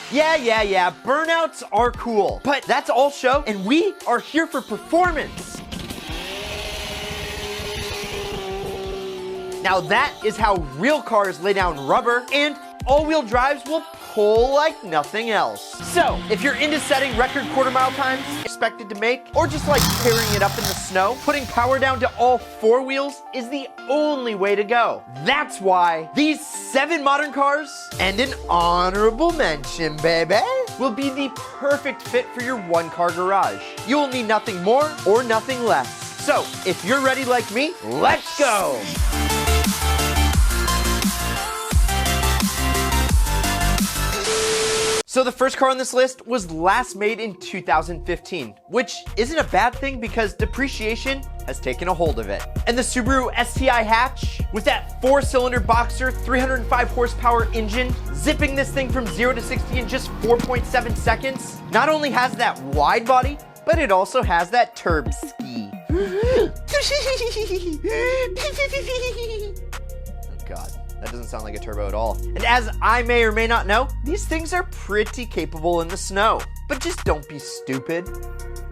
Yeah, burnouts are cool, but that's all show, and we are here for performance. Now that is how real cars lay down rubber, and all-wheel drives will pull like nothing else. So, if you're into setting record quarter-mile times expected to make, or just like tearing it up in the snow, putting power down to all four wheels is the only way to go. That's why these 7 modern cars, and an honorable mention, baby, will be the perfect fit for your one-car garage. You will need nothing more or nothing less. So, if you're ready like me, let's go! So the first car on this list was last made in 2015, which isn't a bad thing because depreciation has taken a hold of it. And the Subaru STi hatch, with that 4-cylinder boxer, 305 horsepower engine, zipping this thing from 0 to 60 in just 4.7 seconds, not only has that wide body, but it also has that turb ski. Oh God. That doesn't sound like a turbo at all. And as I may or may not know, these things are pretty capable in the snow. But just don't be stupid.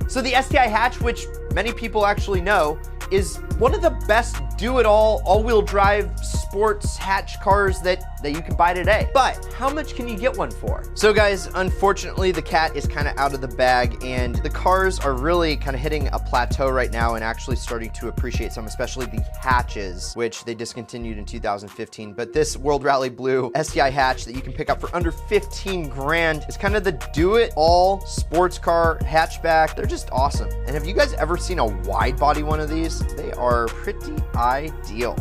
So the STi hatch, which many people actually know, is one of the best do-it-all, all-wheel drive sports hatch cars that you can buy today. But how much can you get one for? So guys, unfortunately, the cat is kind of out of the bag, and the cars are really kind of hitting a plateau right now and actually starting to appreciate some, especially the hatches, which they discontinued in 2015. But this World Rally Blue STi hatch that you can pick up for under 15 grand is kind of the do-it-all sports car hatchback. They're just awesome. And have you guys ever seen a wide body one of these? They are pretty ideal.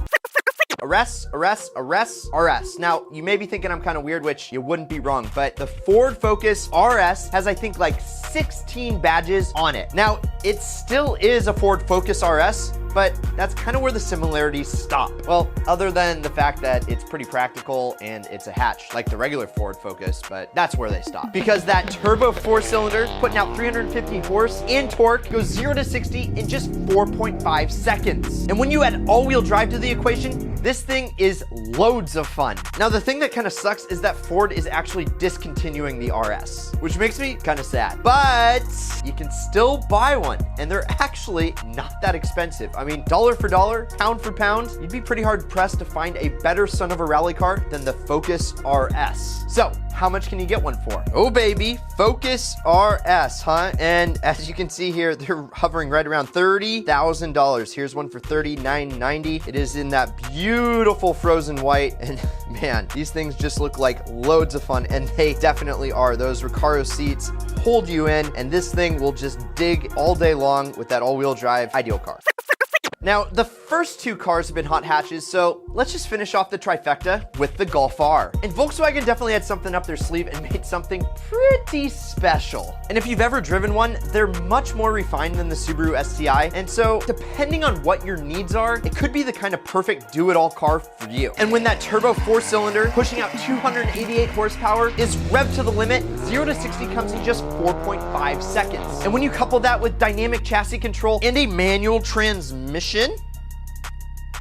Arrest. Now, you may be thinking I'm kind of weird, which you wouldn't be wrong, but the Ford Focus RS has, I think, like 16 badges on it. Now, it still is a Ford Focus RS, but that's kind of where the similarities stop. Well, other than the fact that it's pretty practical and it's a hatch like the regular Ford Focus, but that's where they stop. Because that turbo 4-cylinder putting out 350 horse and torque goes 0 to 60 in just 4.5 seconds. And when you add all-wheel drive to the equation, this thing is loads of fun. Now, the thing that kind of sucks is that Ford is actually discontinuing the RS, which makes me kind of sad. But you can still buy one, and they're actually not that expensive. I mean, dollar for dollar, pound for pound, you'd be pretty hard pressed to find a better son of a rally car than the Focus RS. So, how much can you get one for? Oh baby, Focus RS, huh? And as you can see here, they're hovering right around $30,000. Here's one for $39.90. It is in that beautiful frozen white, and man, these things just look like loads of fun, and they definitely are. Those Recaro seats hold you in, and this thing will just dig all day long with that all-wheel drive. Ideal car. Now, the first 2 cars have been hot hatches, so let's just finish off the trifecta with the Golf R. And Volkswagen definitely had something up their sleeve and made something pretty special. And if you've ever driven one, they're much more refined than the Subaru STi, and so depending on what your needs are, it could be the kind of perfect do-it-all car for you. And when that turbo 4-cylinder pushing out 288 horsepower is revved to the limit, 0 to 60 comes in just 4.5 seconds. And when you couple that with dynamic chassis control and a manual transmission,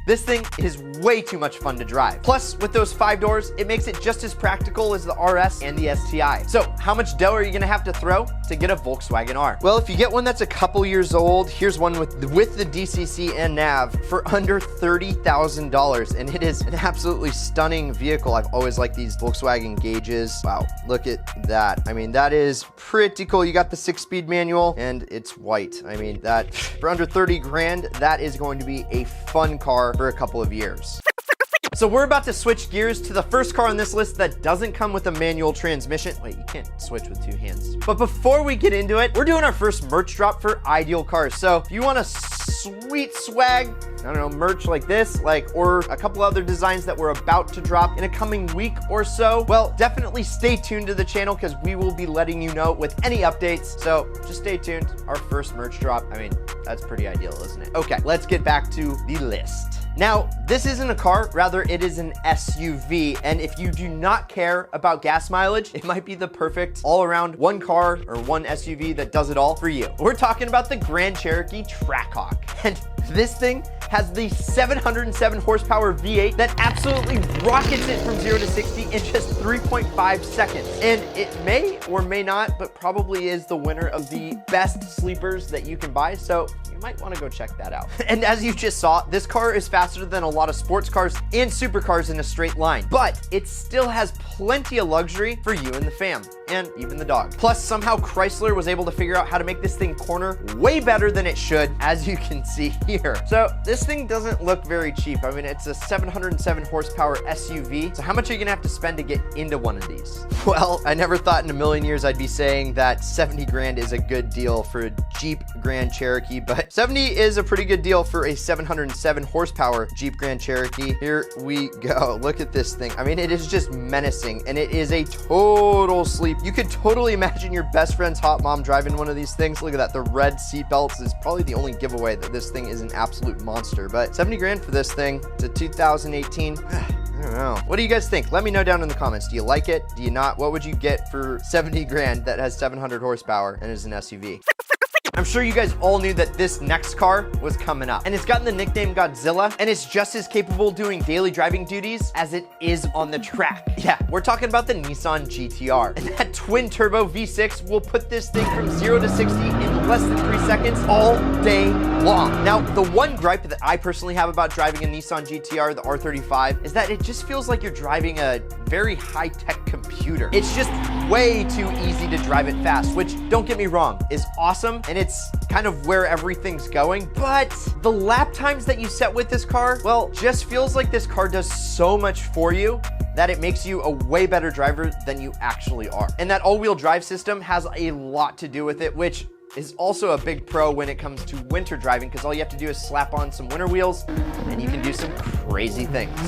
this thing is way too much fun to drive. Plus, with those 5 doors, it makes it just as practical as the RS and the STi. So, how much dough are you gonna have to throw to get a Volkswagen R? Well, if you get one that's a couple years old, here's one with the DCC and nav for under $30,000, and it is an absolutely stunning vehicle. I've always liked these Volkswagen gauges. Wow, look at that. I mean, that is pretty cool. You got the 6-speed manual, and it's white. I mean, that for under 30 grand, that is going to be a fun car for a couple of years. So we're about to switch gears to the first car on this list that doesn't come with a manual transmission. Wait, you can't switch with 2 hands. But before we get into it, we're doing our first merch drop for Ideal Cars. So if you want a sweet swag, I don't know, merch like this, or a couple other designs that we're about to drop in a coming week or so, well, definitely stay tuned to the channel because we will be letting you know with any updates. So just stay tuned. Our first merch drop, I mean, that's pretty ideal, isn't it? Okay, let's get back to the list. Now, this isn't a car, rather it is an SUV, and if you do not care about gas mileage, it might be the perfect all-around one car or one SUV that does it all for you. We're talking about the Grand Cherokee Trackhawk, and this thing has the 707 horsepower V8 that absolutely rockets it from 0 to 60 in just 3.5 seconds. And it may or may not, but probably is the winner of the best sleepers that you can buy. So you might want to go check that out. And as you just saw, this car is faster than a lot of sports cars and supercars in a straight line, but it still has plenty of luxury for you and the fam, and even the dog. Plus, somehow Chrysler was able to figure out how to make this thing corner way better than it should, as you can see here. So this thing doesn't look very cheap. I mean, it's a 707 horsepower SUV. So how much are you gonna have to spend to get into one of these? Well, I never thought in a million years I'd be saying that 70 grand is a good deal for a Jeep Grand Cherokee, but 70 is a pretty good deal for a 707 horsepower Jeep Grand Cherokee. Here we go. Look at this thing. I mean, it is just menacing, and it is a total sleep. You could totally imagine your best friend's hot mom driving one of these things. Look at that. The red seat belts is probably the only giveaway that this thing is an absolute monster, but 70 grand for this thing. It's a 2018. I don't know. What do you guys think? Let me know down in the comments. Do you like it? Do you not? What would you get for 70 grand that has 700 horsepower and is an SUV? I'm sure you guys all knew that this next car was coming up, and it's gotten the nickname Godzilla, and it's just as capable doing daily driving duties as it is on the track. Yeah, we're talking about the Nissan GTR, and that twin turbo V6 will put this thing from 0 to 60 in less than 3 seconds all day long. Now, the one gripe that I personally have about driving a Nissan GTR, the R35, is that it just feels like you're driving a very high-tech computer. It's just way too easy to drive it fast, which, don't get me wrong, is awesome, and it's kind of where everything's going, but the lap times that you set with this car, well, just feels like this car does so much for you that it makes you a way better driver than you actually are. And that all-wheel drive system has a lot to do with it, which is also a big pro when it comes to winter driving, because all you have to do is slap on some winter wheels and you can do some crazy things.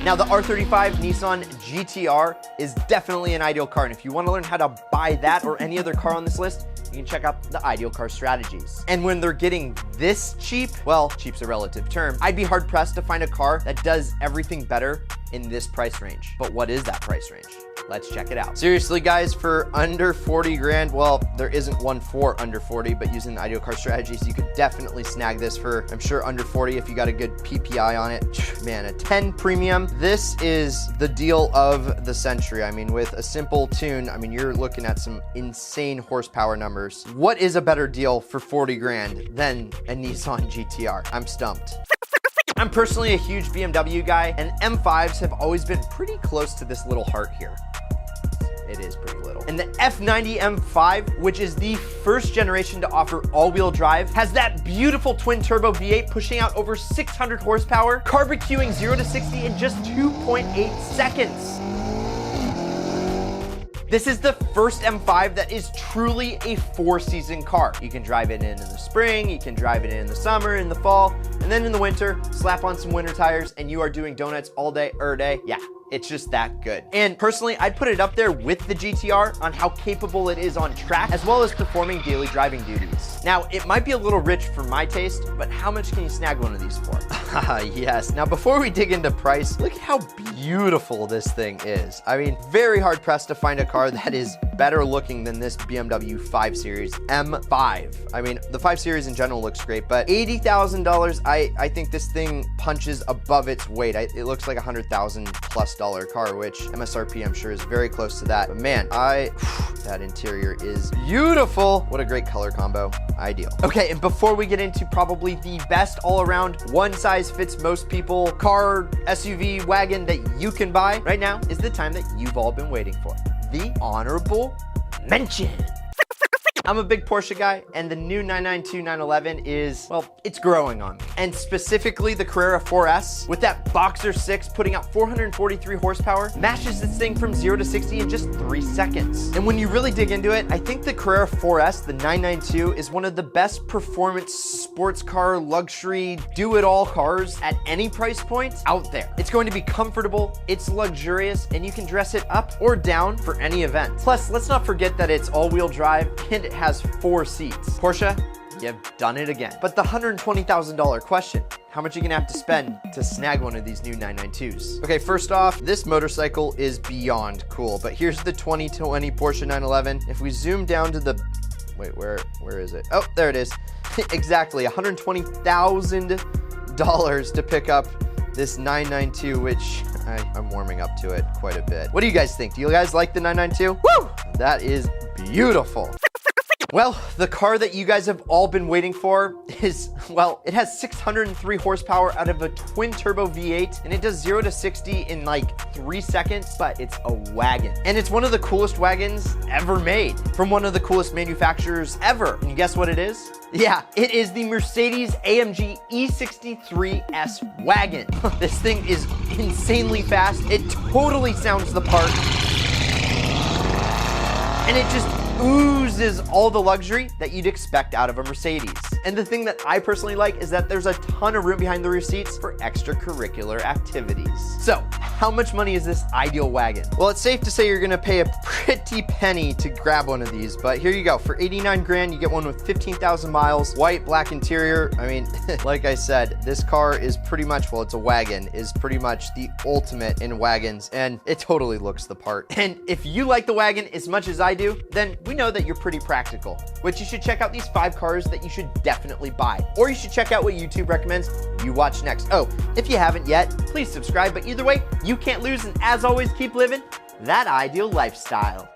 Now, the R35 Nissan GTR is definitely an ideal car, and if you want to learn how to buy that or any other car on this list, you can check out the Ideal Car Strategies. And when they're getting this cheap, well, cheap's a relative term, I'd be hard-pressed to find a car that does everything better in this price range. But what is that price range? Let's check it out. Seriously, guys, for under 40 grand, well, there isn't one for under 40, but using the Ideal Car Strategies, you could definitely snag this for, I'm sure, under 40 if you got a good PPI on it. Man, a 10 premium. This is the deal of the century. I mean, with a simple tune, I mean, you're looking at some insane horsepower numbers. What is a better deal for 40 grand than a Nissan GTR? I'm stumped. I'm personally a huge BMW guy, and M5s have always been pretty close to this little heart here. It is pretty little. And the F90 M5, which is the first generation to offer all-wheel drive, has that beautiful twin-turbo V8 pushing out over 600 horsepower, carbureting 0 to 60 in just 2.8 seconds. This is the first M5 that is truly a 4-season car. You can drive it in the spring, you can drive it in the summer, in the fall, and then in the winter, slap on some winter tires, and you are doing donuts all day, day. Yeah. It's just that good. And personally, I'd put it up there with the GTR on how capable it is on track, as well as performing daily driving duties. Now, it might be a little rich for my taste, but how much can you snag one of these for? Yes. Now, before we dig into price, look how beautiful this thing is. I mean, very hard pressed to find a car that is better looking than this BMW 5 Series M5. I mean, the 5 Series in general looks great, but $80,000, I think this thing punches above its weight. It looks like $100,000 plus car, which MSRP I'm sure is very close to that. But man, that interior is beautiful. What a great color combo. Ideal. Okay, and before we get into probably the best all-around one size fits most people car, SUV, wagon that you can buy, right now is the time that you've all been waiting for. The honorable mention. I'm a big Porsche guy, and the new 992 911 is, well, it's growing on me. And specifically the Carrera 4S, with that Boxer 6 putting out 443 horsepower, matches this thing from 0 to 60 in just 3 seconds. And when you really dig into it, I think the Carrera 4S, the 992, is one of the best performance sports car, luxury, do-it-all cars at any price point out there. It's going to be comfortable, it's luxurious, and you can dress it up or down for any event. Plus, let's not forget that it's all-wheel drive, and it has 4 seats. Porsche, you've done it again. But the $120,000 question, how much are you gonna have to spend to snag one of these new 992s? Okay, first off, this motorcycle is beyond cool, but here's the 2020 Porsche 911. If we zoom down to the Wait, where is it? Oh, there it is. Exactly, $120,000 to pick up this 992, which I'm warming up to it quite a bit. What do you guys think? Do you guys like the 992? Woo! That is beautiful. Well, the car that you guys have all been waiting for is, well, it has 603 horsepower out of a twin turbo V8, and it does 0 to 60 in like 3 seconds, but it's a wagon. And it's one of the coolest wagons ever made from one of the coolest manufacturers ever. And guess what it is? Yeah, it is the Mercedes AMG E63 S wagon. This thing is insanely fast. It totally sounds the part. And it just oozes all the luxury that you'd expect out of a Mercedes. And the thing that I personally like is that there's a ton of room behind the rear seats for extracurricular activities. So, how much money is this ideal wagon? Well, it's safe to say you're gonna pay a pretty penny to grab one of these, but here you go. For 89 grand, you get one with 15,000 miles, white, black interior. I mean, like I said, this car is pretty much, well, it's a wagon, is pretty much the ultimate in wagons, and it totally looks the part. And if you like the wagon as much as I do, then we know that you're pretty practical, which you should check out these 5 cars that you should definitely buy, or you should check out what YouTube recommends you watch next. Oh, if you haven't yet, please subscribe, but either way, you can't lose, and as always, keep living that ideal lifestyle.